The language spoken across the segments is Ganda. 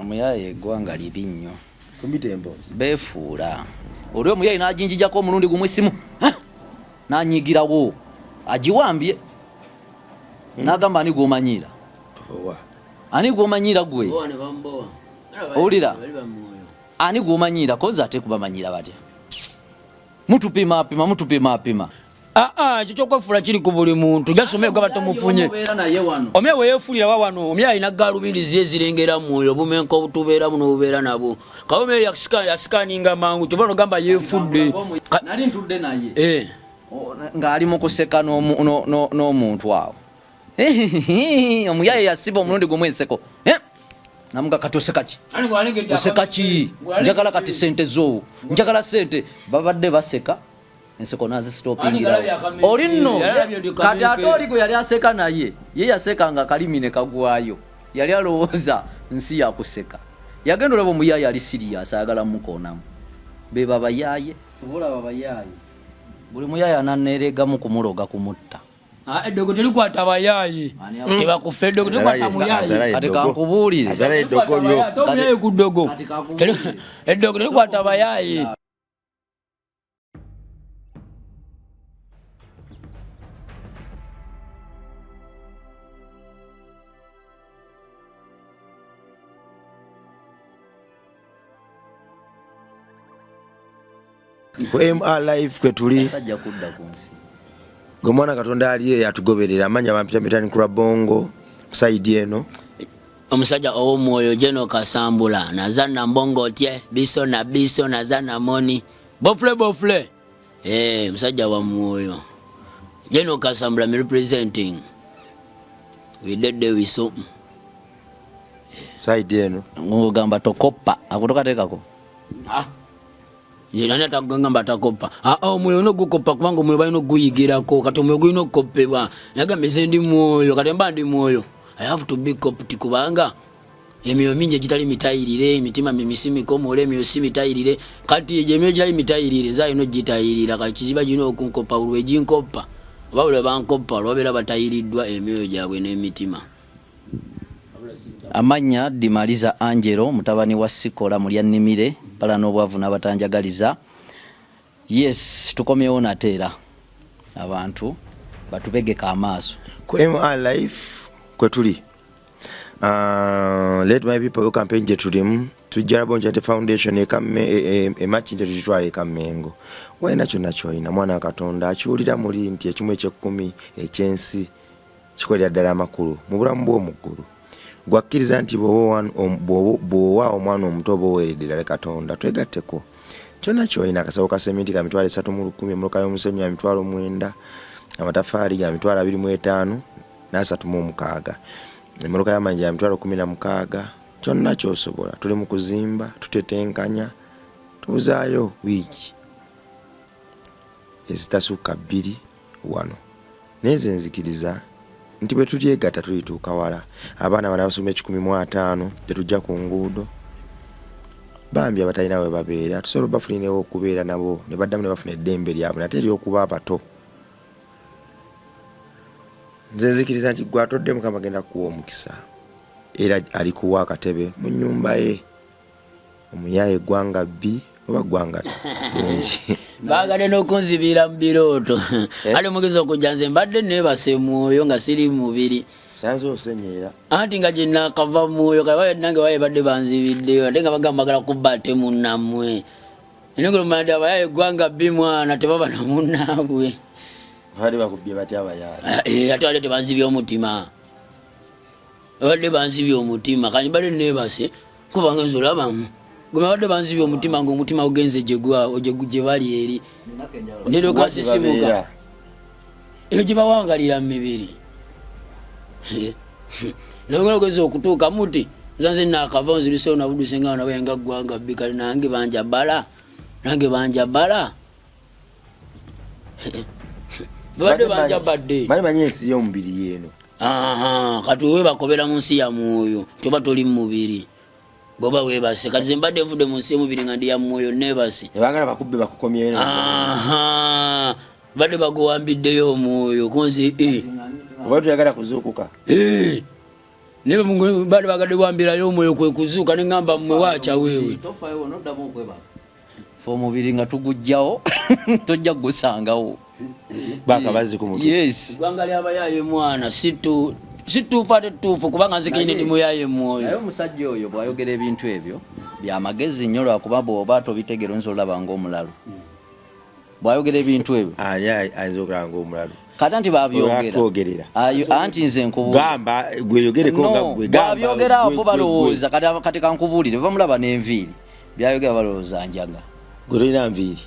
Omuyaye eggwanga libi nnyo. Kumitembo. Befuula. Olwo omuyaye n'aginjijako omulundi gumu essimu. N'anyigirawo. Agiwambye. N'agamba ani gw'omanyira. Ani gw'omanyira gwe? Owulira? Ani gw'omanyira koza ate kubamanyira batya? Mutupima. Ekyo kyokwefuula kiri ku buli muntu. Jasomye gaba tomufunye. Omye weyefuulira wawano. Omye alina gaalubirizi ezirengera mwoyo obumenko obutubeera muno obubeera nabo. Kaomye yasikaninga mangu kyova nogamba yeefudde. Nali ntudde naye. Ng'ali mu kuseka n'omuntu awo. Omuyaye yasiba omulundi gumu enseko. Namuga kati oseka ki? Oseka ki? Njagala kati sente zo. Njagala sente. Babadde baseka. Enseko nazi stopingira. Oli nno kati ate oli gwe yali aseka naye. Ye yaseka nga kalimi ne kagwayo. Yali alowooza nsi ya kuseka. Yagenda olaba omuyaye ali serious ayagala mukoonamu. Be babayaye. Tuvula babayaye. Buli muyaye ananeregamu kumuloga kumutta. Eddogo telikwata abayaye. Tebakufa eddogo telikwata muyaye. Kati kankubuulire. Azala eddogo lyo. Tomuyaye ku ddogo. Eddogo telikwata abayaye. MR live kwetuli. Sajja kudda ku nsi. Gwe mwana Katonda aliye yatugoberera amanya bampita mitani kula bongo side eno. Omusajja ow'omwoyo Jeno Kasambula nazana mbongo tye biso nazana moni bofle musajja wa mwoyo Jeno Kasambula me representing we did we so side eno ngogamba tokopa akutoka tekako Yena takugamba takopa. Omwoyo no gukopa kubanga omwoyo bayino guyigirako kati omwoyo guyino kopebwa. Nagambe ndi mwoyo kati mba ndi mwoyo. I have to be coped kubanga emyoyo mingi gitali mitayirire imitima mimisimi komole emyoyo si mitayirire kati emyoyo gitali mitayirire zayino gitayirira kati kiziba gino okunkopa ulwe ginkopa. Babule bankopa lwabera batayiriddwa emyoyo gyabwe n'emitima. Amanya Dimaliza Angelo mutabani wa Sikola mulya Nimire pala n'obwavu n'abatanjagaliza. Yes, tukomyewo natera abantu batubegeka amaaso ku MR life kwetuli. Let my people campaign je tulimu tujjala bonja te foundation emachinde tujitwale Kamengo. Wena kyonna kyoyina mwana Katonda akiwulira muli nti ekimu eky'ekkumi ekyensi kikolera ddala amakulu mu bulamu bw'omuggulu. Gwakkiriza nti bw'owa omwana omuto oba oweeredde ddala Katonda twegatteko kyonna kyoyina akasawo ka sementi ka mitwalo 310 emmotoka y'omusenyu ya mitwalo 9 amatafaali ga mitwalo 25 n'36 emmotoka y'amanja ya mitwalo 16 kyonna ky'osobola tuli mu kuzimba tutetenkanya tubuzaayo wiiki ezitasukka 2 wano nezo nzikiriza nti bwe tulyegatta tulituuka wala abaana bana basoma 15 tetujja ku nguudo bambi abatalina we babeera tusobola bafuninewo okubeera nabo ne baddamu ne bafuna eddembe lyabwe nate ery'okuba abato. Nze nzikiriza nti gwe atodde Mukama agenda kuwa omukisa era alikuwa akatebe mu nnyumba ye omuyaye gwanga bbi oba gwanga bulungi baagale n'okunzibira mu birooto ali mugezi okujja nze mbadde neebase mwoyo nga siri mubiri sanze osenyeera anti nga gye naakava mwoyo kale nange baye badde banzibiddeyo ate nga bagamba bagala kubba ate munnammwe enengolomadi abayaye gwanga bbi mwana tebaba na munnaabwe bali bakubbye batya abayaye ate badde tebanzibye omutima badde banzibye omutima kani badde neebase kubanga nze olabamu gwe badde banzibye omutima ng'omutima ogenze gye bali eri ndero kasisimuka eyo gye bawangalira mu mibiri nabagala ogeze okutuuka muti nzanze naakava nziruseewo nabuduse nga nabo yenga ggwanga bbi kale nange banjabala babadde banjabadde bali ensi y'omubiri yeeno kati webakobera mu nsi ya mwoyo toba toli mu mubiri boba webase kati ze mbadde nvudde mu nsi y'omubiri nga ndi ya mwoyo nebase nebagala bakubbe bakukomyeyo badde baguwambiddeyo omwoyo konze oba tuyagala kuzuukuka Nebe mungu bali bagade wambirayo omwoyo kwe kuzuka ne ngamba mmwe wacha wewe. Tofa yo no damo kweba. Fo mubiri nga tugujjawo tojja gusangawo. Baka bazi ku mutu. Yes. Gwangali abayaye mwana situ fate tufu kubanga nzikine ndimu yaye mwoyo. Nayo musajja oyo bwayogera ebintu ebyo bya magezi nnyo lwakuba oba tobitegera nzolaba ng'omulalo. Bwayogera ebintu ebyo. Ayinza ng'omulalo. Kati anti babyogera. Anti nze nkubuulira. Gamba gweyogereko nga gwe gamba. Babyogera abo balowooza kati kankubuulire bamulaba n'enviiri. Byayogera balowooza njaga. Gulina nviiri.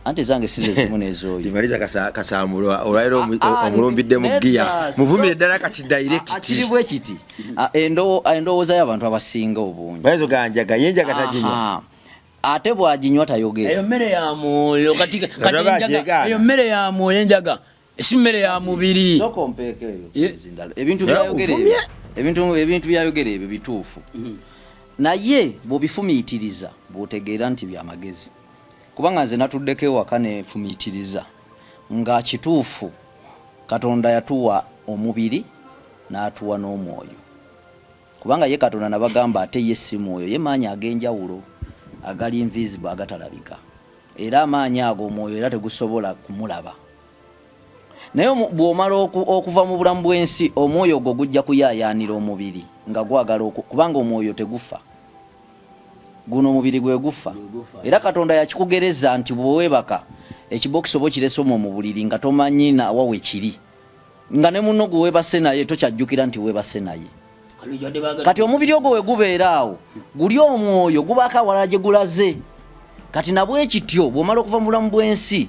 Anti zange size zimu n'ezooyo. Limaliza kasambulo olwairo omulumbidde mu giya. Muvumire ddala kati direct. Akiri bwe kiti. Endowooza y'abantu abasinga obungi. Bayizo ganjaga yenjaga taginywa. Ate bwaginywa tayogera. Eyo mmere ya mwoyo kati njaga. Eyo mmere ya mwoyo njaga. Si mmere ya mubiri. Soko mpeke eyo. Ebintu byayogera. Ebintu byayogera ebyo bituufu. Naye bwobifumiitiriza bw'otegeera nti bya magezi. Kubanga nze natuddeko ewaka nefumiitiriza nga kituufu Katonda yatuwa omubiri n'atuwa n'omwoyo. Kubanga ye Katonda nabagamba ate ye si mwoyo, ye maanyi ag'enjawulo agali invisible agatalabika. Era amaanyi ago omwoyo era tegusobola kumulaba. Naye bw'omala okuva mu bulamu bw'ensi omwoyo gwo gujja kuyaayaanira omubiri nga gwagala kubanga omwoyo tegufa. Guno omubiri gwe gufa. Era Katonda yakikugereza nti bwewebaka ekibokisi obo kirese mu buliri nga tomanyi na wawe kiri. Nga ne munno gwe webase naye tokyajjukira nti webase naye. Kati omubiri ogwo we gubeera awo guli omwoyo gubaka walaje gulaze. Kati nabwe ekityo bw'omala okuva mu bulamu bw'ensi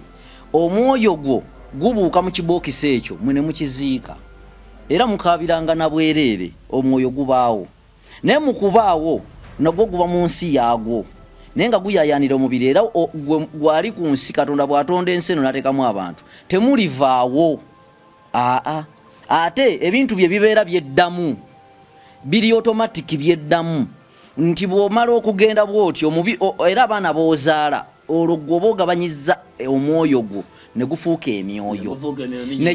omwoyo gwo gubuuka mu kibokisi ekyo mwene mukiziika. Era mukabiranga na bwereere omwoyo gubaawo. Naye mukubaawo nagwo guba mu nsi yaagwo. Naye nga guyayaanira omubiri era gwali ku nsi Katonda bw'atonda ensi eno n'ateekamu abantu temulivaawo. Ate ebintu bye bibeera byeddamu biri automatic byeddamu nti bw'omala okugenda bw'otyo era abaana b'ozaala olwo gwoba ogabanyizza omwoyo gwo ne gufuuka emyoyo ne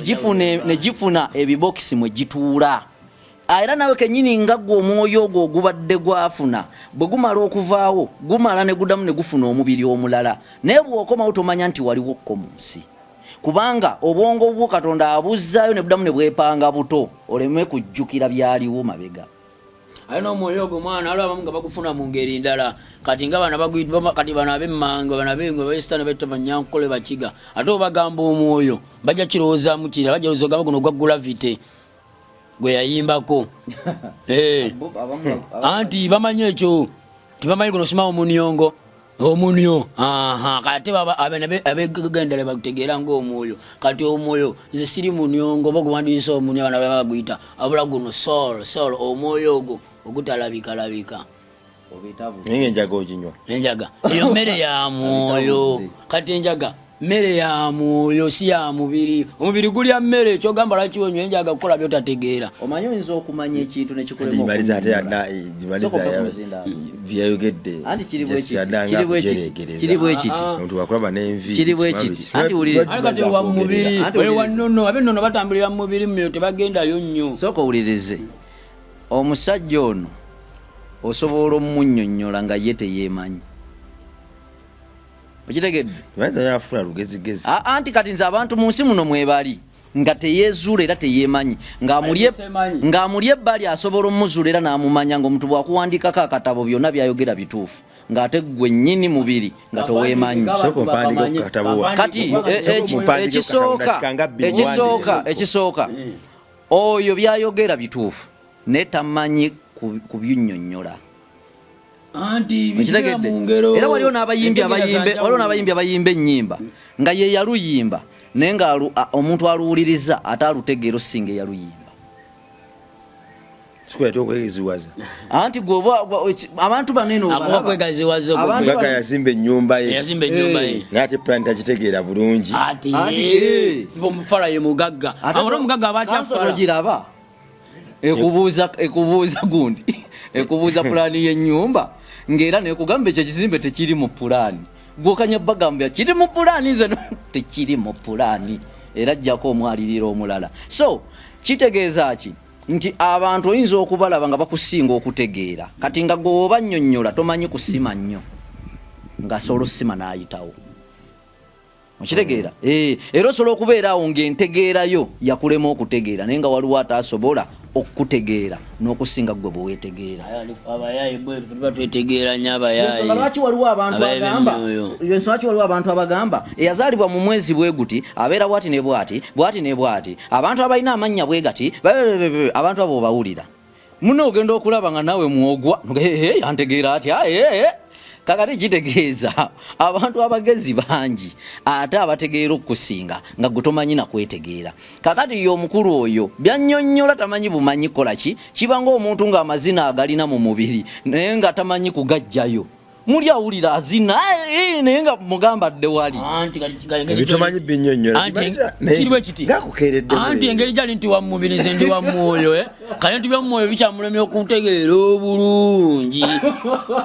gifuna ebibokisi mwe gituula. Era nawe kennyini nga gwe omwoyo ogwo ogubadde gwafuna bwe gumala okuvaawo gumala ne guddamu ne gufuna omubiri omulala. Naye bw'okomawo tomanya nti waliwokko mu nsi kubanga obwongo bwo Katonda abuzzaayo ne buddamu ne bwepanga buto oleme kujjukira byaliwo mabega. Alina omwoyo ogwo mwana aliwo abamu nga bagufuna mu ngeri ndala kati nga bana baguyitibwa kati bana ab'emmanga bana ab'engwe baesitana baita banyankole bakiga ate obagamba omwoyo bajja kirowoozaamu kira bajja ozogamba guno gwa gravity gwe yayimbako. Anti bamanyi ekyo tibamanyi guno simawo omuniongo omunyo kati abegendera bakutegeera ng'omwoyo kati omwoyo nze siri muniongo baguwandiisa omunyo abana baguyita abula guno soul omwoyo ogwo ogutalabika. Naye enjaga oginywa. Enjaga eyo mmere ya mwoyo kati enjaga mmere ya mwoyo si ya mubiri. Omubiri gulya mmere kyogamba lwaki onywa enjaga kukola byotategeera. Omanyi oyinza okumanya ekintu nekikulema okumaliza ate byayogedde kiri bwe kiti omuntu wakulaba n'envi kiri bwe kiti anti wulirize wa mubiri wannono abennono batambulira mu mubiri mmyo tebagendayo nnyo. Sooka owulirize omusajja ono osobola omunnyonnyola nga ye teyeemanyi. Okitegedde? Yafuna lugezigezi. Anti kati nze abantu mu nsi muno mwebali nga teyezuula era teyeemanyi ng'amuli ebbali asobola omuzuula era n'amumanya ng'omuntu bw'akuwandikako akatabo byonna byayogera bituufu ng'ate gwe nnyini mubiri nga toweemanyi. Kati ekisooka oyo byayogera bituufu naye tamanyi kubyunnyonnyola. Era waliwo n'abayimbi abayimba ennyimba nga ye yaluyimba naye nga omuntu aluwuliriza ate alutegeera osinga eyaluyimba. Anti abantu banene yazimba ennyumba ye n'ate plant akitegeera bulungi. Omufala ye mugagga giraba ekubuuza gundi ekubuuza pulaani y'ennyumba ng'era nekugamba ekyo ekizimbe tekiri mu pulaani gwokanya bagambya kiri mu pulaani nze tekiri mu pulaani era ajjako omwalirira omulala. So kitegeeza ki nti abantu oyinza okubalaba nga bakusinga okutegeera kati nga gwe obannyonnyola tomanyi kusima nnyo nga solo sima n'ayitawo okitegeera era osobola okubeeraawo ng'entegeerayo yakulema okutegeera naye nga waliwo ataasobola okutegeera n'okusinga gwe bwe weetegeera. Lwaki waliwo abantu abagamba eyazaalibwa mu mwezi bwe guti abeera bwati ne bwati bwati ne bwati abantu abalina amannya bwe gati abantu abo bawulira muno ogenda okulaba nga nawe mwogwa yantegeera atya kakati kitegeeza abantu abagezi bangi ate abategeera okusinga nga gwe tomanyi nakwetegeera. Kakati ye omukulu oyo byannyonnyola tamanyi bumanyi kola ki kiba ng'omuntu ng'amazina agalina mu mubiri naye nga tamanyi kugajjayo muli awulira azina naye nga mugambadde wali ebitomanyi binnyonnyola kiriwe kiti anti engeri gyali nti wammubirize ndi wamwoyo kale nti byamwoyo bikyamulemye okutegeera obulungi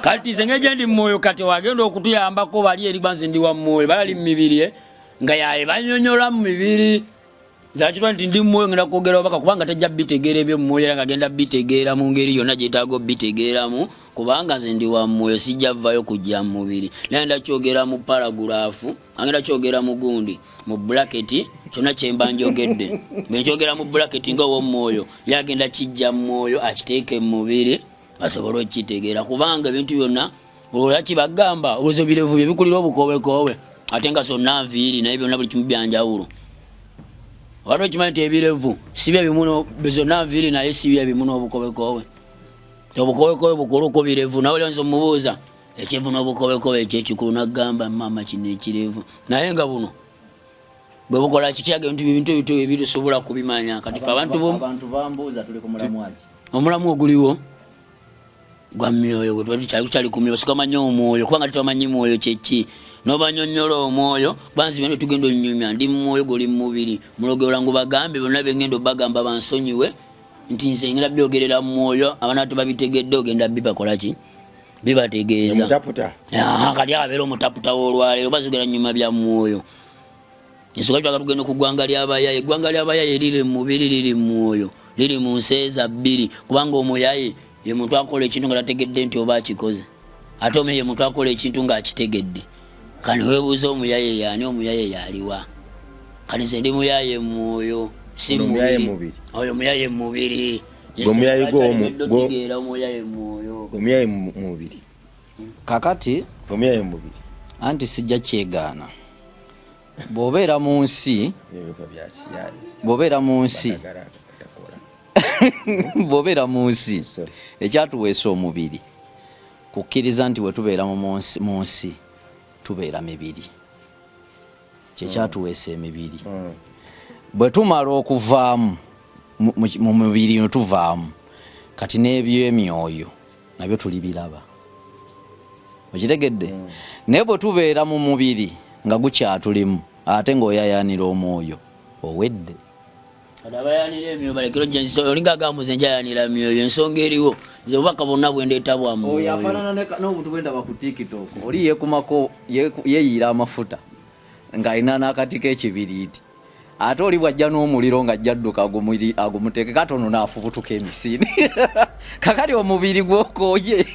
kati ze engeri gyendi mwoyo kati wagenda okutuyambako bali eri banze ndi wamwoyo bali mu mibiri nga yaye bannyonnyola mu mibiri zakirwa nti ndi mwoyo ngenda kwogera obaka kubanga tajja bitegeera ebyo mwoyo era nga agenda bitegeera mu ngeri yonna gyetaaga bitegeeramu kubanga nze ndi wa mwoyo sijja vvayo kujja mu mubiri naye ndakyogera mu paragulaafu agenda kyogera mu gundi mu bulaketi kyonna kyemba njogedde benkyogera mu bulaketi ng'ow'omwoyo yagenda kijja mu mwoyo akiteeke mu mubiri asobole okitegeera kubanga ebintu byonna olwola kibagamba olwozo birevu bye bikulira obukowekoowe ate nga sonna nviiri naye byonna buli kimu byanjawulo. Wano chimanyi nti ebirevu sibye bimuno bezonna nviiri naye sibye bimuno obukowekoowe obukowekoowe bukuluko birevu nawe lyonzo mubuuza ekyevu n'obukowekoowe ekyekikulu nagamba mama kino ekirevu naye nga buno bwe bukola kikyaga ebintu ebitusobola kubimanya kati abantu bambuuza tuli ku mulamu aki omulamu oguliwo gwa myoyo kyali ku myoyo sikamanya omwoyo kubanga titamanyi mwoyo kyeki n'obanyonnyola omwoyo banzi bino tugenda onnyumya ndi mwoyo guli mu mubiri mulogera ngo bagambe bonna bengenda obagamba bansonyiwe nti nze ngenda byogerera mu mwoyo abaana tebabitegedde ogenda bibakola ki bibategeeza kati abeera omutaputa w'olwaleero bazigera nnyuma bya mwoyo ensonga twaga tugenda ku ggwanga ly'abayaye eggwanga ly'abayaye liri mu mubiri liri mu mwoyo liri mu nseeza bbiri kubanga omuyaye ye muntu akola ekintu nga tategedde nti oba akikoze ate omuyaye ye muntu akola ekintu ng'akitegedde kani weebuuza omuyaye yaani omuyaye yaliwa kani nze ndi muyaye mwoyo si mubiri oyo muyaye mubiri omuyaye mubiri kakati omuyaye mubiri anti sijja kyegaana bw'obeera mu nsi bw'obeera mu nsi ekyatuweesa omubiri kukkiriza nti bwe tubeera mu nsi tubeera mibiri kyekyatuweesa emibiri bwe tumala okuvaamu mu mubiri netuvaamu kati n'ebyemyoyo nabyo tulibiraba okitegedde naye bwe tubeera mu mubiri nga gukyatulimu ate ng'oyayaanira omwoyo owedde abayanira emyoyo balekero olinga gamuze njayanira myoyo ensonga eriwo nze obubaka bwonna bwendeeta bwa mwoyo oyo afaanana n'obutu bwendaba ku tiktok oli yeekumako yeeyiira amafuta ng'alina n'akati k'ekibiriiti ate oli bwajja n'omuliro ng'ajja adduka agumuteeke katono naafubutuka emisini kakati omubiri gwokooye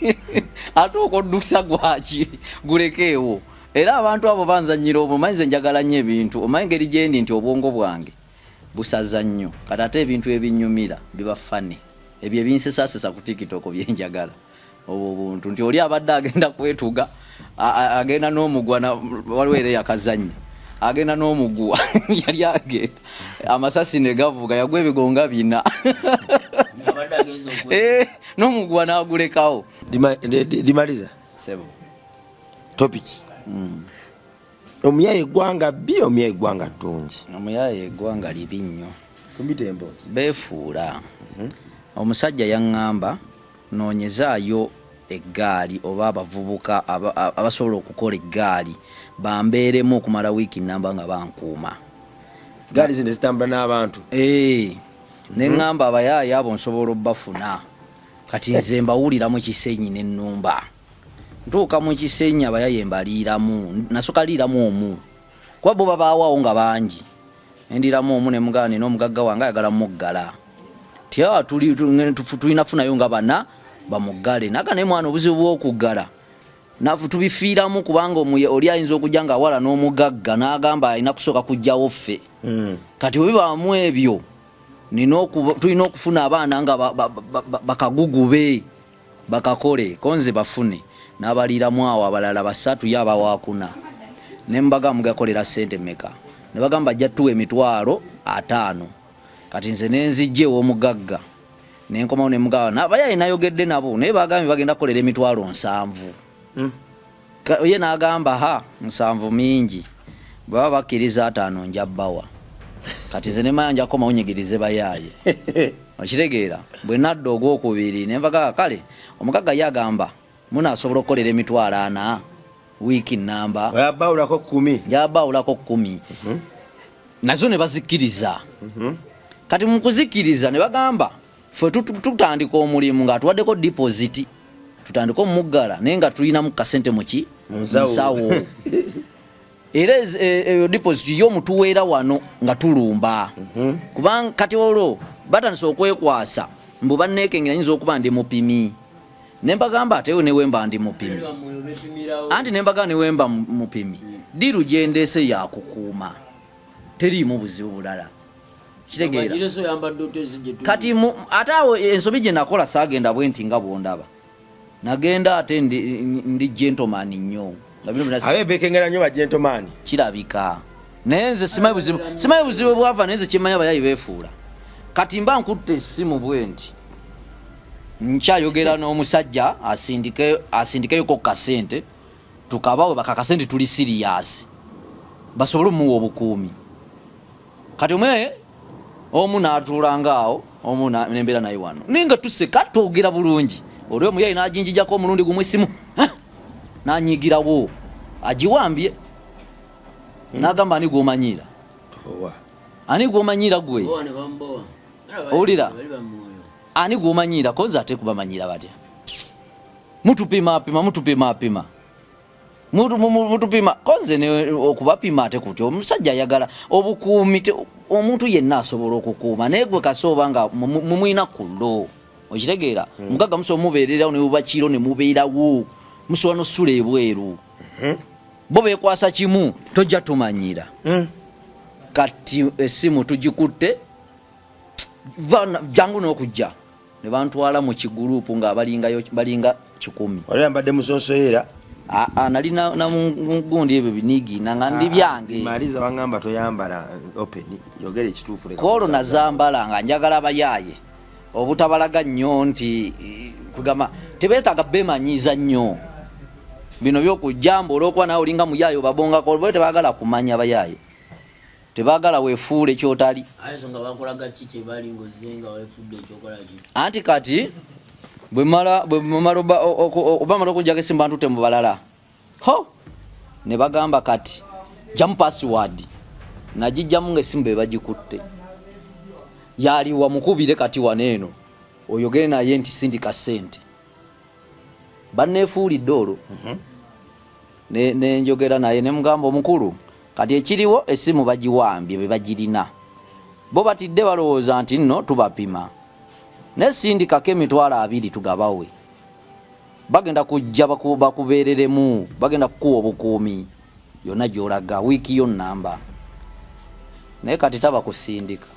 ate okoddusa gwaki gulekeewo era abantu abo banzanyira obwo omanyi nze njagala nnyo ebintu omanyi ngeri gyendi nti obwongo bwange busaza nnyo kati ate ebintu ebinyumira biba fane ebyo ebinsesasesa ku tiktok byenjagala obwo buntu nti oli abadde agenda kwetuga agenda n'omugwa waliwo era yakazanya agenda n'omugwa yali agenda amasasi ne gavuga yagwa ebigonga bina n'omugwa n'agulekawo dimaliza sebo topic omuyaye eggwanga bbi omuyaye eggwanga ddungi omuyaye eggwanga libi nnyo kumitembo beefuula omusajja yaŋŋamba noonyezaayo eggaali oba abavubuka abasobola okukola eggaali bambeeremu okumala wiiki nnamba nga bankuuma gaali zino zitambula n'abantu neŋŋamba abayaaye abo nsobola obbafuna kati nze mbawuliramu Kisenyi n'Ennumba ntuuka mu Kisenyi abayaye mbaliiramu nasoka liiramu omu kuba bo babaawawo nga bangi endiramu omu ne mugaani n'omugagga wange ayagala muggala tya tulinafunayo nga bana bamugale naga ne mwana obuzibu bw'okuggala nafu tubifiiramu kubanga oli ayinza okujja nga wala n'omugagga n'agamba alina kusooka kujjawo ffe kati bwe bibaamu ebyo tulina okufuna abaana nga bakagugube bakakole konze bafune n'abaliiramu awo abalala 3 yaba wakuna ne mbaga mugakolera sente meka ne bagamba ajja tuwa emitwalo 5 kati nze nenzijje w'omugagga nenkomawo ne mugawa n'abayaye nayogedde nabo naye bagambye bagenda kukolera emitwalo 7 ye n'agamba 7 mingi baba bakkiriza 5 njabbawa kati nze nemaya njakomawo nyigirize bayaye okitegeera bwe nadda ogwokubiri ne mbaga kale omugagga ye agamba munasobola okukolera emitwalo 4 wiiki namba yabawulako 10 nazo ne bazikkiriza kati mu kuzikiriza ne bagamba ffe tutandika omulimu ng'atuwaddeko deposit tutandika omuggala naye nga tulinamu kasente muki nsawo era eyo deposit y'omutuweera wano nga tulumba kubanga kati olwo batandise okwekwasa mbu banneekengera nyinza okuba ndi mupimi ne mbagamba ate newemba ndi mupimi anti ne mbagamba newemba mupimi diru gyendeese yakukuuma teriimu buzibu bulala kitegeera kati ate awo ensobi gye nakola saagenda bwenti nga bwondaba nagenda ate ndi gentleman nnyo abebekengera nnyo ba gentleman kirabika naye nze simanyi buzibu bwava naye nze kimanya abayayi beefuula kati mba nkutte essimu bwenti nkyayogera n'omusajja asindikeyoko kasente tukabawe bakakasente tuli siriyasi basobole omuwa obukuumi kati omwe omu n'atuulanga awo omu nembeera naye wano ninga tuseka twogera bulungi oli omuyayi n'ajinjijako omulundi gumu essimu n'anyigirawo agiwambye n'agamba ani gw'omanyiira ani gw'omanyiira gwe owulira ani gw'omanyiira koza ate kubamanyiira batya mutupimapima mutupima konze okubapima ate kutyo omusajja ayagala obukuumi omuntu yenna asobola okukuuma naye gwe kasooba nga mumwina kullo okitegeera mugagga musobola mubeererawo ne bubakiro ne mubeerawo musobola nosula ebweru bo beekwasa kimu tojja tumanyira kati essimu tugikutte jangu n'okujja ne bantwala mu kigurupu nga balinga 10 wali mbadde musonsoyera nali namugundi ebyo binigi nanga ndi byange maliza bangamba toyambala open yogere ekituufu leka kolo nazambala nga njagala abayaye obutabalaga nnyo nti kugamba tebeetaaga bemanyiza nnyo bino by'okujjamba olw'okuba nawe olinga muyaye obabongako bo tebaagala kumanya abayaye tebaagala weefuule kyotali anti kati bwemala obamala okujjako esimba ntute mu balala ne bagamba kati jamu password nagijjamu ng'essimu be bagikutte yaliwa mukubire kati waneeno oyogere naye nti sindika sente banneefuulidde olwo nenjogera naye ne mugamba omukulu kati ekiriwo essimu bagiwambye be bagirina bo batidde balowooza nti nno tubapima nesindikako emitwalo 2 tugabawe bagenda kujja bakubeereremu bagenda kukuwa obukuumi yonna gyolaga wiiki yo nnamba naye kati taba kusindika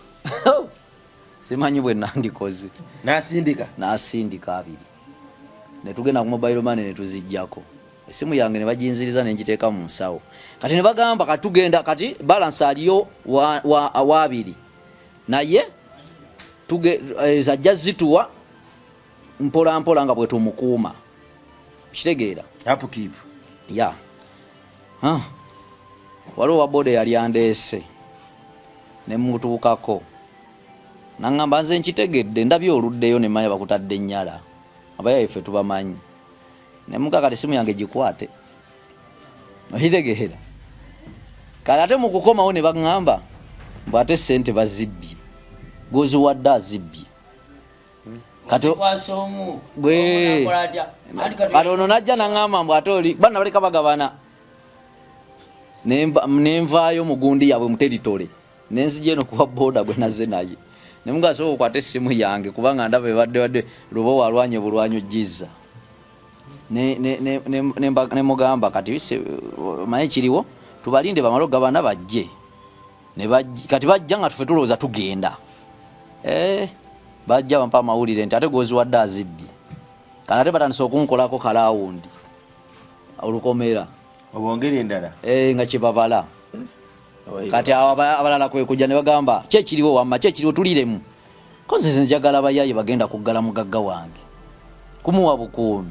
simanyi bwe nandikoze nasindika 2 netugenda ku mobile money netuzijjako esimu yange ne bajinziriza nenjiteeka mu nsawo kati ne bagamba katugenda kati balance aliyo wa 2 naye zajja zituwa mpola mpola nga bwe tumukuuma kitegeera upkeep ya waliwo wabode yali andeese ne mutuukako nangamba nze nkitegedde ndabye oluddeyo ne manya bakutadde ennyala abayaye ffe tubamanyi ne mukaka tesimu yange gikwate okitegeera kale ate mu kukomawo ne baŋŋamba mbu ate sente bazibbye gozi wadde azibbye kati ono najja naŋŋamba mbu ate oli bana baleka bagabana nenvaayo mugundi yaabwe muteritole nenzija eno kuwa boda gwe naze naye nemugaso okwate simu yange kubanga ndaba ebadde lubo walwanye bulwanyo jiza ne mugamba kati bise maye kiriwo tubalinde bamaloga bana bajje kati bajja nga tufe tulooza tugenda bajja bampa amawulire nti ate gozi wadde azibbi kati ate batandise okunkolako kalawundi olukomera obongeri endala nga kyebabala kati abalala kwe kujja ne bagamba kyekiriwo wamma kyekiriwo tuliremu konse nze njagala bayaye bagenda kuggala mugagga wange kumuwa bukuumi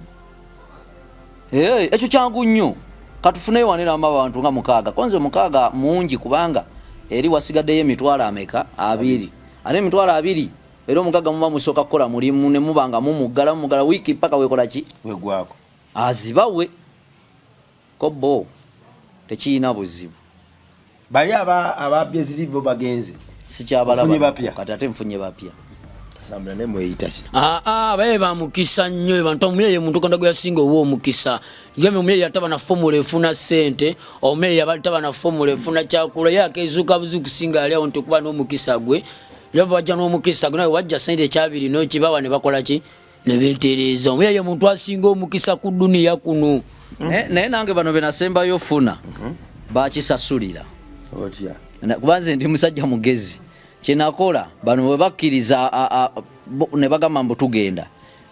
ekyo kyangu nnyo katufuneyo wanera abantu nga 6 konze 6 mungi kubanga eri wasigaddeyo emitwalo ameka 2 ate emitwalo 2 era omugagga muba musooka kukola mulimu ne mubanga mumuggala wiiki paka wekola ki wegwako azibawe kobo tekiina buzibu bali ababye ziribo bagenze sikyabalaba kati ate nfunye bapya sambula ne mweyitasi baye bamukisa nnyo bantu omuyeyi muntu konda gwe yasinga owo omukisa yeme omuyeyi yataba na formula efuna sente omuyeyi yataba na formula efuna kyakula yakezuka buzi kusinga ali awo nti kuba n'omukisa gwe yaba wajja n'omukisa gwe nawe wajja sente kyabiri n'okibawa ne bakola ki ne beetereza omuyeyi muntu asinga omukisa ku duniya kuno naye nange bano benasembayo funa bakisasulira otya kubanze ndi musajja mugezi kyenakola bano bwe bakkiriza ne bagamba mbu tugenda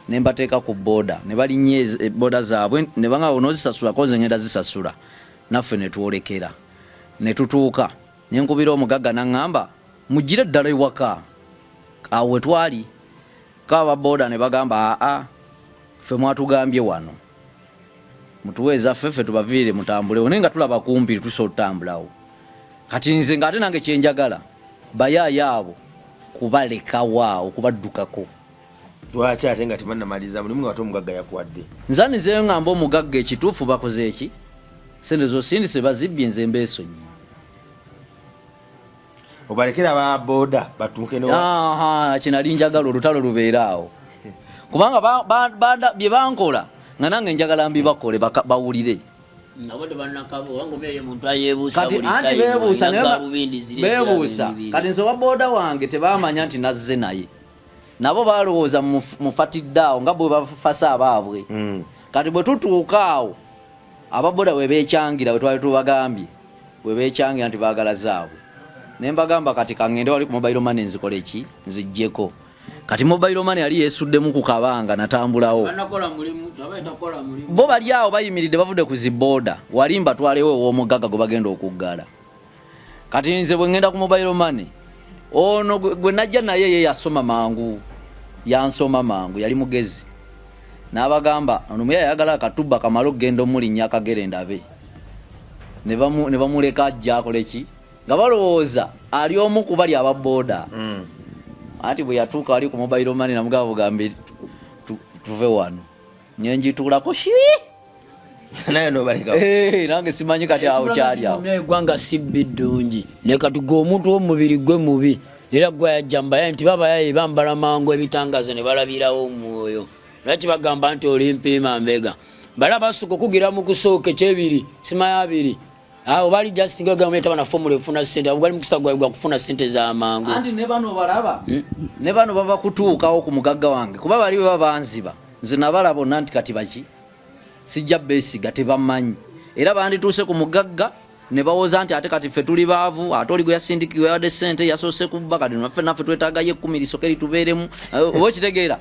ne mbateeka ku boda ne balinnye boda zaabwe ne banga onozisasula koze ngenda zisasula naffe ne twolekera ne tutuuka ne nkubira omugagga n'angamba mugire ddala ewaka awo twali kaba boda ne bagamba ffe mwatugambye wano mutuweza ffe tubaviire mutambulewo naye nga tulaba kumpi tusotambulawo kati nze ngate nange kyenjagala bayaaya abo kubalekawa okubaddukako lwaki ate nga tebannamaliza mulimu nga omugagga yakwadde nzanizeyo ngamba omugagga ekituufu bakoze eki sente zosindise bazibbye nze mbeesonyi obalekera ababoda batuuke kinali njagala olutalo lubeeraawo kubanga bye bankola nga nange njagala mbibakole bawulire bebuusa kati nze owaboda wange tebamanya nti nazze naye nabo balowooza mufatiddeawo nga bwe bafasa abaabwe kati bwe tutuuka awo ababoda webekyangira wetwali tubagambye webekyangira nti baagala zaabwe nembagamba kati kangende wali ku mobile money nzikole ki nzijjeko kati mobile money yali yesuddemu ku kabanga natambulawo bo bali awo bayimiridde bavudde ku ziboda wali mbatwalewo ew'omugagga gwe bagenda okuggala kati nze bwe ngenda ku mobile money ono gwe najja naye ye yansoma mangu yali mugezi n'abagamba ono muyaye ayagala akatubba kamala okugenda omulinnya akagere ndabe ne bamuleka ajja akole ki nga balowooza ali omu ku bali ababoda ati bwe yatuuka wali ku mobile money namugaba bugambe tuve wano nyenjituulako naye nobaleka nange simanyi kati awo kyali awo eggwanga sibbi ddungi leka tuga omuntu w'omubiri gwe mubi era gwe yajjambaye nti babayaye bambala mangu ebitangaza ne balabirawo omwoyo lwaki bagamba nti oli mpiima mbega bala basuka okugira mu kusooka ekyebiri simaya abiri awo bali jasinga gamu yetaba na formula efuna sente abugali mukisa gwa kufuna sente za mangu anti ne bano balaba ne bano baba kutuukawo ku mugagga wange kuba bali babanziba nze nabala bonna nti kati baki sijja beesiga tebamanyi era bandituuse ku mugagga ne bawoza nti ate kati ffe tuli baavu ate oli gwe yasindikiwe wadde sente yasoose kubba kati naffe twetaagayo 10 lisokeri tubeeremu oba okitegeera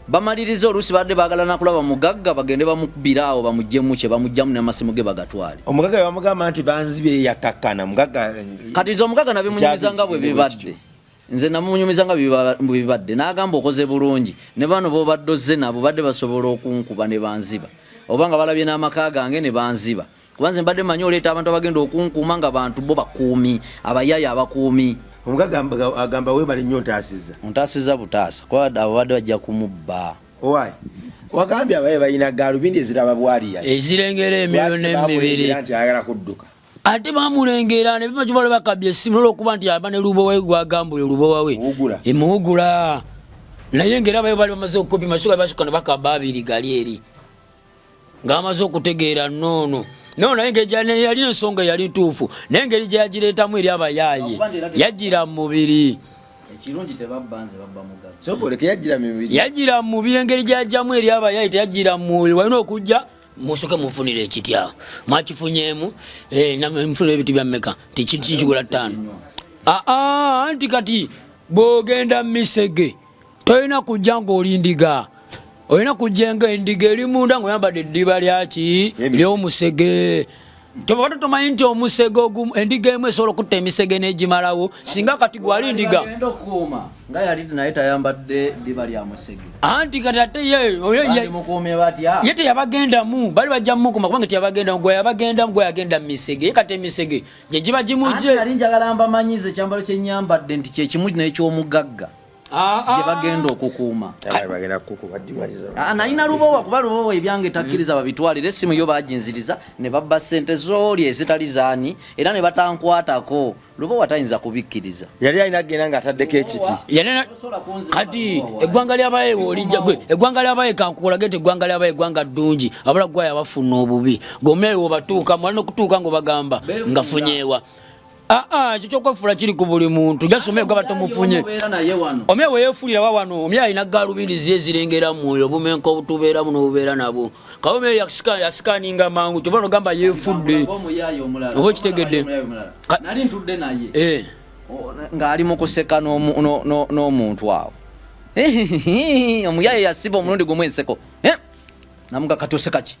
bamaliriza oluusi badde baagala nakulaba mugagga bagende bamukubiraawo bamuggyemu kye bamugjamu n'amasimu ge bagatwale omugagga bamugamba nti banzibye yakakkana mugagga kati nze omugagga nabimunyumiza nga bwe bibadde nze namunyumiza nga bwe bibadde n'agamba okoze bulungi ne bano bobadde ozze nabo badde basobola okunkuba ne banziba oba nga balabye n'amaka gange ne banziba kuba nze mbadde manyi oleeta abantu abagenda okunkuuma nga bantu bo bakuumi abayaaya abakuumi omugagga agamba webale nnyo ntaasiza butaasa kuba abadde bajja kumubba owaayi wagambye abaye balina gaalubindi eziraba bwaliya ezirengera emyoyo n'emibiri nti ayagala kudduka ate bamulengera ne bima kibalo bakabye essimu olwokuba nti aba ne lubowa we gwagamba oyo lubowa we emuwugula naye ngera abayo bali bamaze okukopi masuka basuka ne bakaba abiri gali eri nga bamaze okutegeera noono naye engeri yalina ensonga yali ntuufu naye engeri gye yagireetamu eri abayaaye yagira mu mubiri ekirungi tebabbanze babba mugaga Sogoleke yajira mu mubiri engeri gyajjamu eri abayayi teyajira mu mubiri walina okujja musoke mufunira ekitya mwakifunyemu mufunira ebintu bya mmeka tikintu kikigula 5 anti kati bwogenda misege tolina kujja ng'olindiga olina kujja ng'endiga eri munda ng'oyambadde eddiba lyaki ly'omusege tobakata tomanyi nti omusege ogumu endiga emu esobola okutta emisege n'egimalawo singa kati gwalindiga nga yali naye tayambadde ddiba lya musege anti kati ate ye teyabagendamu bali bajja mukuma kubanga teyabagendamu gwe yagenda mu misege ye kati emisege gye giba gimujje ali njagala mbamanyize ekyambalo kyenyambadde nti kyekimu n'ekyomugagga gye bagenda okukuuma nalina lubowa kuba lubowa ebyange takkiriza babitwalire essimu yo baginziriza ne babba ssente zooli ezitali zaani era ne batankwatako lubowa tayinza kubikkiriza yali alina agenda ng'ataddeko ekiti kati eggwanga lyabaye olijja gwe eggwanga lyabaye kankukulage nti eggwanga lyabaye eggwanga ddungi abala gwayo abafuna obubi ng'omyayi webatuuka mwalina okutuuka ng'obagamba ngafunyeewa ekyo kyokwefuula kiri ku buli muntu jasomeye gaba tomufunye omye weyefuulira wa wano omye alina galubindi ziye zirengera mwoyo obumenka obutubeeramu n'obubeera nabo kabe omye yasikaninga mangu kyova nogamba yefudde oba ekitegedde nali ntudde naye ng'ali mu kuseka n'omuntu awo omuyaye yasiba omulundi gumu enseko namuga kati osekaki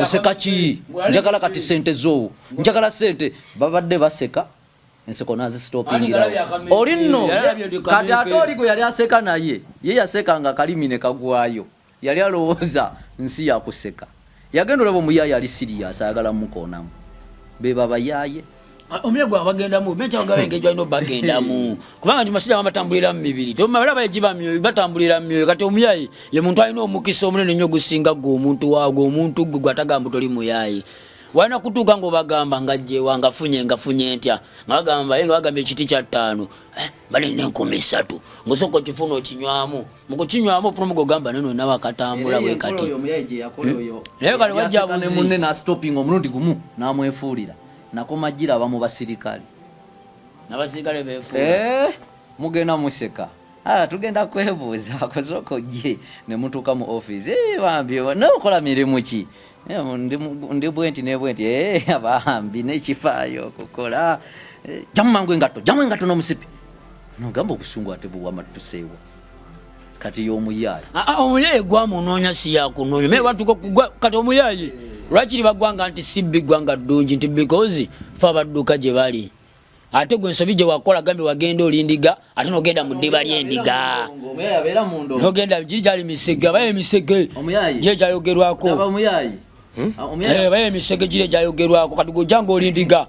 osekaki njagala kati sente zo njagala sente babadde baseka enseko nazistopingira oli nno kati ate oli gwe yali aseka naye ye yaseka nga kalimi ne kagwayo yali alowooza nsi yakuseka yagenda olaba omuyaye ali sirias ayagala mukoonamu be babayaye omye gwa bagendamu mecha ogabe ngejo ino bagendamu kubanga ndi masija bamatambulira mu mibiri to mabala bayijiba myoyo batambulira myoyo kati omuyayi ye muntu alina omukisa omunene nnyo gusinga gwo omuntu waago omuntu gwe gwatagamba toli muyayi wana kutuuka ngo bagamba ngajje wangafunye ntya ngagamba yenga bagamba ekiti kya 5 bali ne 13 ngosoko kifuno kinywamu mukukinywamu ofuna mugo gamba neno nawa katambula bwe kati oyo omuyayi je yakole oyo leo kali wajjabuzi munne na stopping omulundi gumu namwefuulira nakomajira abamu basirikale n'abasirikale beefuula mugenda museka tugenda kwebuuza akozoko gye ne mutuuka mu office bambi nokola mirimu ki ndi bwenti nebwenti abambi nekifaayo okukola jamu engatto n'omusipi nogamba obusungu ate buwamatuseewa kati y'omuyayi omuyayi gwamunoonya si yakunoonya naye batuka kati omuyayi lwakiri bagwanga nti si biggwanga ddungi nti because fe abadduka gye bali ate gwe ensobi gye wakola gambe wagenda olindiga ate nogenda mu ddiba ly'endiga nogenda giryali misege abaye emisege gye gyayogerwako baye emisege gire gyayogerwako kati gojanga olindiga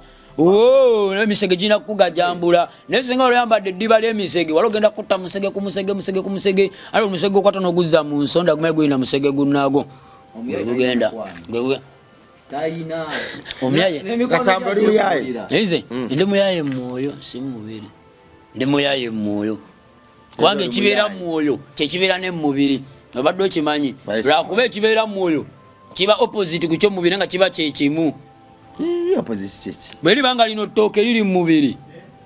emisege girina kugajambula naye singa oluyambadde eddiba ly'emisege wali ogenda kutta musege ku musege ate omusege okwata n'oguzza mu nsonda gumaye gulina musege gunnaago gugenda kasamba muyaye ndi muyaye mwoyo si mubiri ndi muyaye mwoyo kubanga ekibeera mwoyo kyekibeera ne mubiri obadde okimanyi lwakuba ekibeera mwoyo kiba opposite ku kyomubiri nga kiba kyekimu bwe libanga lino ttooke liri mu mubiri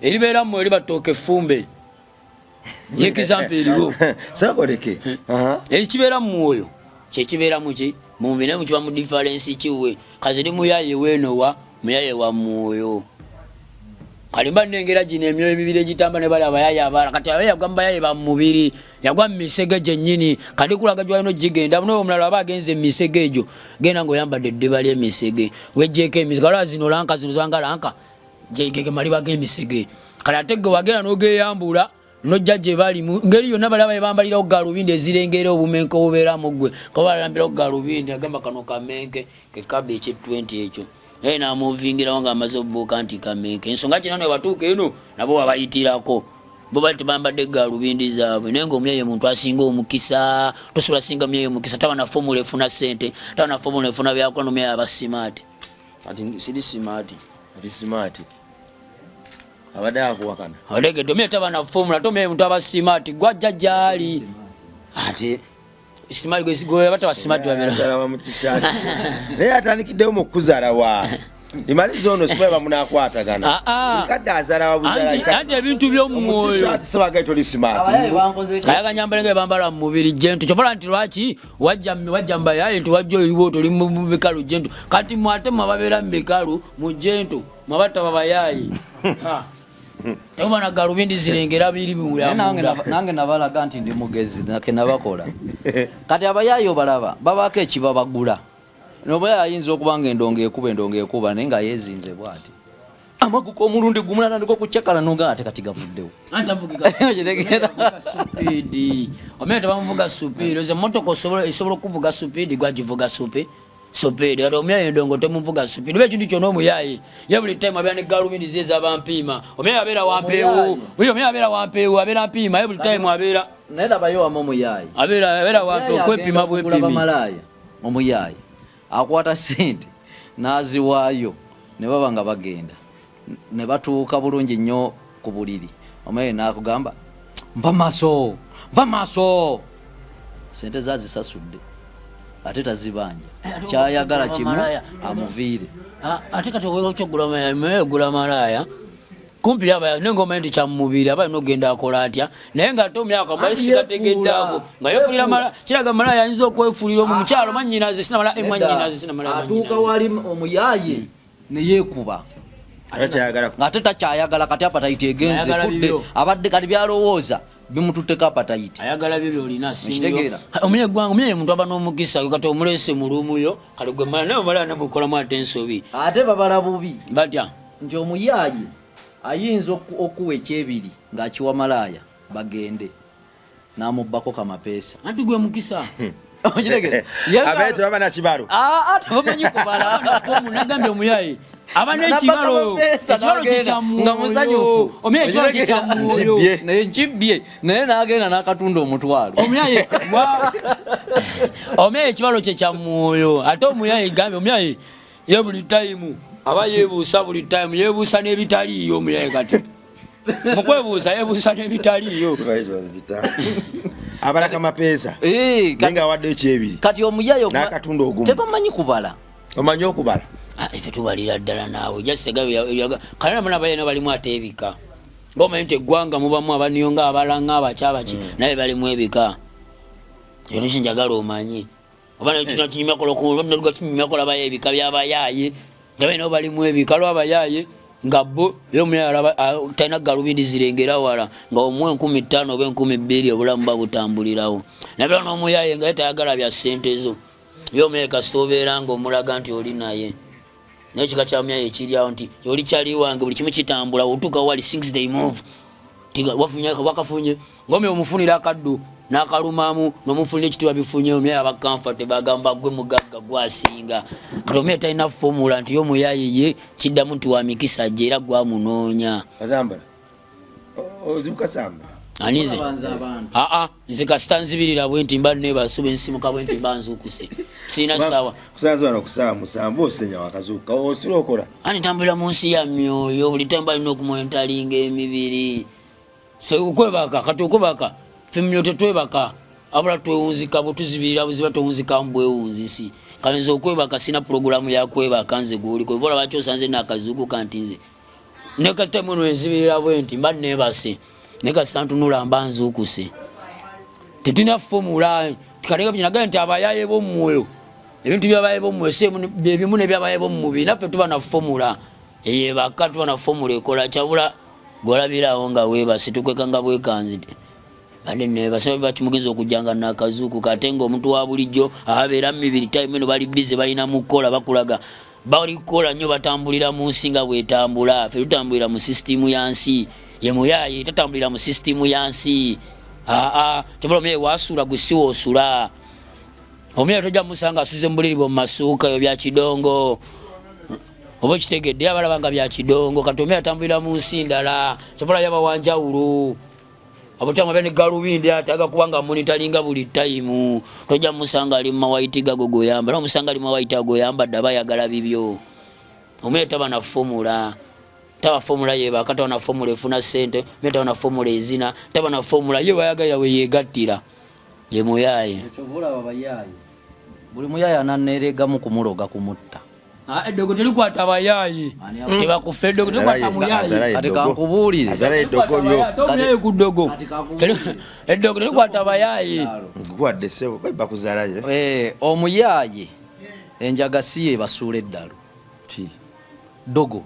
eribeera mwoyo liba ttooke effumbe yekizampe eriwo sakoleke ekibeera mwoyo kyekibeera muki mumubiri naye mukiba mu difference kiwe kazi ndi muyaye wenowa muyaye wa mwoyo kalimba nnengera gino emyoyo emibiri egitamba ne bali abayaye abaala kati abayaye yagamba bayaye ba mubiri yagwa mu misege gyennyini kati kulaga gyalina ogigenda naye omulala aba agenze mu misege egyo genda ng'oyambadde eddiba ly'emisege wejjeeko emisege waliwo zino lanka zino zanga lanka gegege maliba g'emisege kati ate gwe wagenda n'ogeyambula nojja gye bali ngeri yonna bali abaye bambalirawo galubindi ezirengera obumenke obubeeramu gwe kaba balambirawo galubindi agamba kano kamenke kekaba ekye20 ekyo naye namuvingirawo ng'amaze obubuuka nti kamenke ensonga kina newatuuka eno nabo wabayitirako bo bali tebambadde galubindi zaabwe naye ngaomuyaye muntu asinga omukisa tosobola singa muyaye omukisa taba na fomula efuna sente taba na fomula efuna byakola nomuyaye aba simaati ati siri simaati ali simaati abadde akuwakana olegedde omuyaye taba na fomula tomuyaye muntu aba simaati gwajja gyali ate simaati gwe bataba simaati babera naye atandikiddewo mu kuzaala wa Imalizo ono siba munakwatagana. Kadda azala wabuzala. Ante ebintu by'omwoyo. Sibaga toli smart. Kayaga nyambala nge bambala mu mubiri gentu. Chopola nti lwaki wajja mbayaye nti wajjo iwo toli mu bikalu gentu. Kati mwate mababera mu bikalu mu gentu. Mabata babayaye. Ha. Ewa na galubindi zirengera biri bimula. Nange nabalaga nti ndi mugezi nake nabakola. Kati abayayo balaba babaka ekiba bagula. Noba ayinza okubanga endonge ekuba nenga yezinze bwati. Amaguko omulundi gumulana ndiko kuchekala nonga ate kati gavuddewo. Antavugika. Supidi. Omete bamuvuga supidi. Oze motoko isobola kuvuga supidi gwajivuga supidi. Supidi. Ate omyaye endongo temuvuga supidi. Be kintu kyono omuyaye. Ye buli time abya ne galubindi ziza abampima. Omyaye abera wampeewo. Buli omyaye abera wampeewo abera mpima. Ye buli time abera. Naenda bayo amomuyaye. Abera wampeewo kwepima bwepimi. Malaya. Omuyaye. Akwata sente naziwaayo ne baba nga bagenda ne batuuka bulungi nnyo ku buliri omaye nakugamba mva maaso sente zazisasudde ate tazibanja kyayagala kimu amuviire ate kati okugula malaya kumpi yaba n'engoma enti kya mubiri abaye nogenda akola atya naye nga ate omyaka mbali sikategeddako nga yokulira mala kiraga malaya ayinza okwefulira mu mukyalo mannyinaze sina mala emwannyinaze sina mala atuuka wali omuyaye ne yeekuba ate takyayagala kati apatayiti egenze fudde abadde kati byalowooza bimututteko apatayiti ayagala byo byolina sintegeera omunye muntu aba n'omukisa kati omulese mu luumuyo kale gwe mala naye omala namukolamu ate ensobi ate babala bubi batya nti omuyaye ayinza okuwa ekyebiri ng'akiwa malaya bagende n'amubbako kamapeesa anti gwe mukisa abeetu baba nakibalo tebamanyi kubala nagambye omuyaye aba n'ekibalo nga musanyufu naye nkibbye naye n'agenda n'akatunda omutwalo omuyaye ekibalo kye kya mwoyo ate omuyaye gambye omuyaye ye buli tayimu aba yebuusa buli time yebuusa n'ebitaliiyo omuyaye kati mukwebuusa yebuusa n'ebitaliiyo abalaka mapeesa nenga awadde ekyebiri kati omuyaye n'akatunda ogumu tebamanyi kubala omanyi okubala ife tubalira ddala naawe kalina bana bayena balimu ate ebika ng'omanyi nti eggwanga mubamu abaniyo nga abalanga abakyabaki naye balimu ebika ekyo nekyo njagala omanyi oba kinyumakola bayo ebika by'abayaaye nga balina balimu ebika lw'abayaaye nga bo y'omuyaye talina galubindi zirengera wala nga omuwa 15,000 oba 20,000 obulamu babutambulirawo nabera n'omuyaye nga ye tayagala bya ssente zo y'omuyaye kasita obeera nga omulaga nti oli naye naye kika kya muyaye ekiryawo nti oli kyali wange buli kimu kitambula otuuka wali things they move wakafunye ng'omuyaye omufunira akaddu n'akalumamu n'omufunira ekitiibwa bifunye omuyaye abakamfate bagamba gwe mugagga gwasinga kati omuyaye talina fomula nti y'omuyaye ye kiddamu nti wa mikisa gye era gwamunoonya kazambala ozibukasamba anize nze kasita nzibirira bwe nti mba nebasuba ensimuka bwe nti mba nzuukuse sirina ssaawa kusanzibana kusaawa musanvu osenya wakazuuka osula okola ani ntambulira mu nsi ya myoyo buli temba alina okumwentalinga emibiri okwebaka kati okwebaka fe myoyo tetwebaka abula twewunzika bwe tuzibirira buziba tewunzikamu bwewunzisi kanze okwebaka sina pulogulamu yakwebaka nze gwoli kwebola bakyosanze nakazuukuka nti nze nekatemu eno enzibirira bwe nti mba nebase nekasita ntunula mba nzuukuse tetulina fomula tikaleka binagaye nti abayaye b'omwoyo ebintu byabaye b'omwoyo byebimu nebyabaye b'omumubiri naffe tuba na fomula eyebaka tuba na fomula ekola kyabula golabirawo nga weebase tukweka nga bwekanzi ate nebase bakimugenza okujjanga nakazuuku kate ngaomuntu wa bulijjo ababeera mu mibiri time eno bali bize balina mukola bakulaga bali kukola nnyo batambulira mu nsi nga bwetambula ffe tutambulira mu sisitimu ya nsi ye muyaye tatambulira mu sisitimu ya nsi kyabula omuyaye wasula gwe si woosula omuyaye tojja musanga asuze mbuliri bwe mu masuuka ebyo bya kidongo oba ekitegedde abalaba nga bya kidongo kati omuyaye atambulira mu nsi ndala kyabula yaba wanjawulo abutamu abene galubindi ate agakubanga monitoringa buli time tojja musanga ali mawaiti gago goyamba no musanga ali mawaiti agoyamba daba yagala bibyo omuyaye taba na formula taba formula ye bakata na formula efuna sente meta na formula ezina taba na formula ye bayagalira we yegattira ye muyaye ekyovula baba yaye buli muyaye ananerega mu kumuloga kumutta Eddogo telikwata abayayi tebakufa eddogo tekwata muyayi kati kankubuulire omuyayi ku ddogo eddogo telikwata abayayi nkuwadde ssebo bakuzalayo omuyayi enjaga si ye basuula eddalo dogo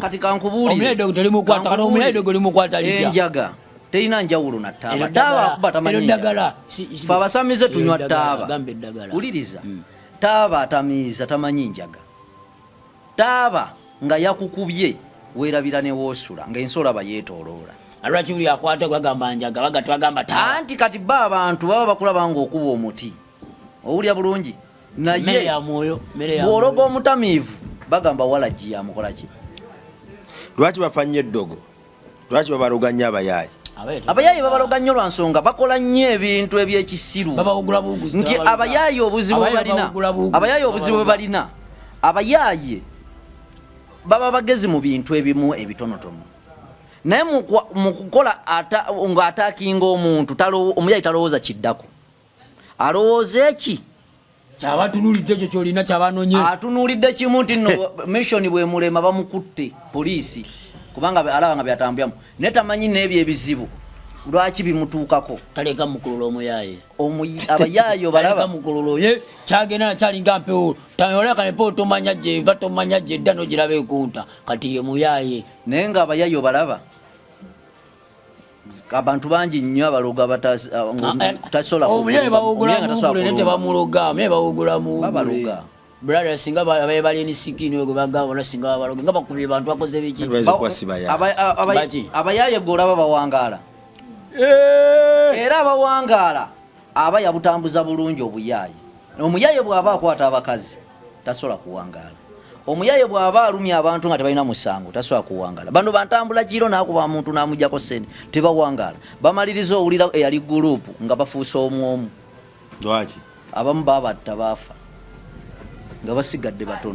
kati kankubuulire enjaga terina njawulo na taaba taaba akuba tamanyi njagala fe abasamize tunywa taaba uliriza taaba atamiiza tamanyi njaga taaba nga yakukubye weerabira ne woosula ng'ensolo aba yeetooloola alwaki buli akwata gwagamba njaga baga twagamba taaba anti kati ba abantu baba bakulaba ng'okuba omuti owulya bulungi naye bw'ologa omutamiivu bagamba walagi yamukolaki lwaki bafanye eddogo lwaki babaloga nnyo abayaayi abayaayi babaloga nnyo lwa nsonga bakola nnyo ebintu ebyekisiru nti abayaayi obuzibu bwe balina abayaayi baba bagezi mu bintu ebimu ebitonotono naye mu kukola ng'ataakinga omuntu omuyaayi talowooza kiddako alowooza eki kyabatunulidde ekyo kyolina kyabanonye atunuulidde kimu nti nno mission bwemulema bamukutte poliisi kubanga alaba nga byatambulamu naye tamanyi n'ebyo ebizibu lwaki bimutuukako taleka mukulula omuyaaye abayaayi obalaba mukulula ye kyagenda nakyalinga mpewo tayoleka nepewo tomanya gyeva tomanya gyedda nogiraba ekunta kati ye muyaaye naye nga abayaayi obalaba abantu bangi nnyo abaloga tasobola omuyaaye bawugula mugule ne tebamuloga omuyaaye bawugula mugule brother singa bali enisikini we bagabona singa babaloge nga bakubye bantu bakoze biki abayaaye golaba bawangaala era abawangaala aba yabutambuza bulungi obuyaaye omuyaaye bw'aba akwata abakazi tasobola kuwangaala omuyaaye bw'aba alumya abantu nga tebalina musango tasobola kuwangaala bano bantambula kiro n'akuba muntu n'amugyako sente tebawangaala bamaliriza owulira eyali gurupu nga bafuuse omwomu lwaki abamu babatta baafa nga basigadde batono